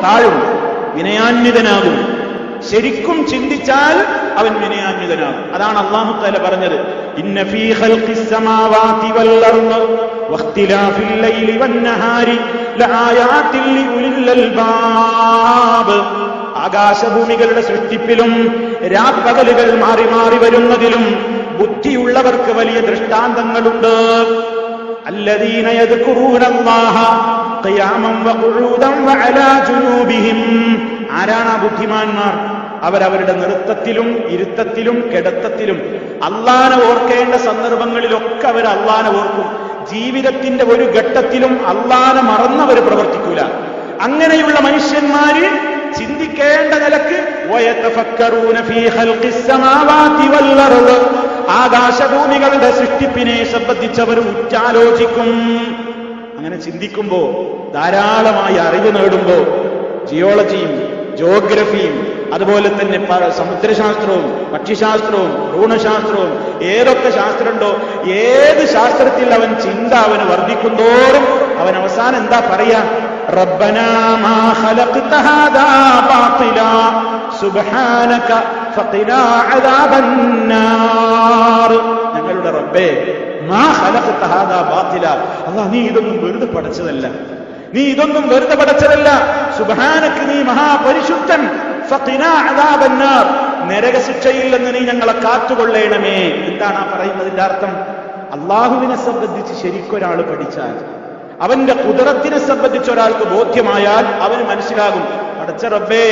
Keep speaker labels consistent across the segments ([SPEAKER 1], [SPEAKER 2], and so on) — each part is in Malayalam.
[SPEAKER 1] താഴും, വിനയാന്വിതനാകും. ശരിക്കും ചിന്തിച്ചാൽ അവൻ വിനയാന്വിതനാകും. അതാണ് അല്ലാഹു തആല പറഞ്ഞത്, ഇന്ന ഫീ ഖൽഖിസ് സമാവാതി വൽ അർദ് വഖ്തിലാഫിൽ ലൈലി വന്നഹാരി ലആയാതിൻ ലിഉലിൽ അൽബാബ്. ആകാശഭൂമികളുടെ സൃഷ്ടിപ്പിലും രാപ്പകലുകൾ മാറി മാറി വരുന്നതിലും ബുദ്ധിയുള്ളവർക്ക് വലിയ ദൃഷ്ടാന്തങ്ങളുണ്ട്. അല്ലദീന യദ്കുറൂനല്ലാഹ ഖിയാമൻ വഖുഊദൻ വഅലാ ജുനൂബിഹിം. ആരാണ് ആ ബുദ്ധിമാന്മാർ? അവരവരുടെ നൃത്തത്തിലും ഇരുത്തത്തിലും കിടത്തത്തിലും അല്ലാഹനെ ഓർക്കേണ്ട സന്ദർഭങ്ങളിലൊക്കെ അവർ അല്ലാഹനെ ഓർക്കും. ജീവിതത്തിന്റെ ഒരു ഘട്ടത്തിലും അല്ലാഹനെ മറന്നവർ പ്രവർത്തിക്കൂല. അങ്ങനെയുള്ള മനുഷ്യന്മാര് ചിന്തിക്കേണ്ട നിലക്ക് വയതഫക്കറൂന ഫീ ഖൽഖിസ് സമാവാതി വൽ അർദ്, ആകാശഭൂമികളുടെ സൃഷ്ടിപ്പിനെ സംബന്ധിച്ചവർ ഉറ്റാലോചിക്കും. അങ്ങനെ ചിന്തിക്കുമ്പോ, ധാരാളമായി അറിവ് നേടുമ്പോ, ജിയോളജിയും ജോഗ്രഫിയും അതുപോലെ തന്നെ സമുദ്രശാസ്ത്രവും പക്ഷിശാസ്ത്രവും ഭ്രൂണശാസ്ത്രവും ഏതൊക്കെ ശാസ്ത്രമുണ്ടോ, ഏത് ശാസ്ത്രത്തിൽ അവൻ ചിന്ത അവന് വർദ്ധിക്കുന്തോറും അവൻ അവസാനം എന്താ പറയാ? റബ്ബനാ മാ ഖലഖ്ത ഹാദാ ബാതിലാ സുബ്ഹാനക ഫഖിനാ അദാബന്നാർ. ഞങ്ങളുടെ റബ്ബേ, മാ ഖലഖ്ത ഹാദാ ബാതിലാ, അല്ലാഹ് നീ ഇതൊന്നും വെറുതെ പടച്ചതല്ല, നീ ഇതൊന്നും വെറുതെ പടച്ചതല്ല. സുബ്ഹാനക, നീ മഹാപരിശുദ്ധൻ. ഫഖിനാ അദാബന്നാർ, നരകശിക്ഷയിൽ നിന്ന് നീ ഞങ്ങളെ കാത്തുകൊള്ളണമേ. എന്താണ് ആ പറയുന്നതിന്റെ അർത്ഥം? അള്ളാഹുവിനെ സംബന്ധിച്ച് ശരിക്കൊരാൾ പഠിച്ചാൽ, അവന്റെ ഖുദ്റത്തിനെ സംബന്ധിച്ച് ഒരാൾക്ക് ബോധ്യമായാൽ അവന് മനസ്സിലാകും, പടച്ച റബ്ബേ,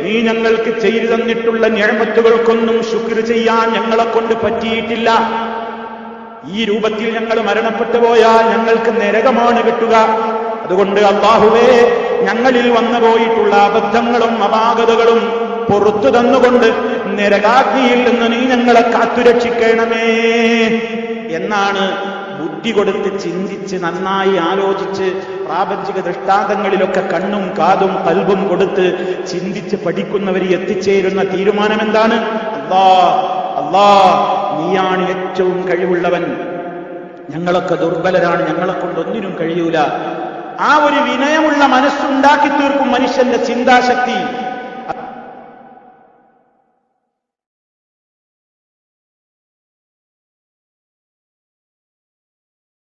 [SPEAKER 1] നീ ഞങ്ങൾക്ക് ചെയ്തു തന്നിട്ടുള്ള നിഅമത്തുകൾക്കൊന്നും ശുക്ർ ചെയ്യാൻ ഞങ്ങളെ കൊണ്ട് പറ്റിയിട്ടില്ല. ഈ രൂപത്തിൽ ഞങ്ങൾ മരണപ്പെട്ടു പോയാൽ ഞങ്ങൾക്ക് നരകമാണ് കിട്ടുക. അതുകൊണ്ട് അല്ലാഹുവേ, ഞങ്ങളിൽ വന്നു പോയിട്ടുള്ള അബദ്ധങ്ങളും അപാകതകളും പുറത്തു തന്നുകൊണ്ട് നരകാഗ്നിയിൽ നിന്ന് നീ ഞങ്ങളെ കാത്തുരക്ഷിക്കണമേ എന്നാണ് ബുദ്ധി കൊടുത്ത് ചിന്തിച്ച് നന്നായി ആലോചിച്ച് പ്രാപഞ്ചിക ദൃഷ്ടാന്തങ്ങളിലൊക്കെ കണ്ണും കാതും കൽബും കൊടുത്ത് ചിന്തിച്ച് പഠിക്കുന്നവർ എത്തിച്ചേരുന്ന തീരുമാനം എന്താണ്? അല്ലാ, നീയാണ് ഏറ്റവും കഴിവുള്ളവൻ, ഞങ്ങളൊക്കെ ദുർബലരാണ്, ഞങ്ങളെ കൊണ്ടൊന്നിനും കഴിയൂല. ആ ഒരു വിനയമുള്ള മനസ്സുണ്ടാക്കി തീർക്കും മനുഷ്യന്റെ ചിന്താശക്തി.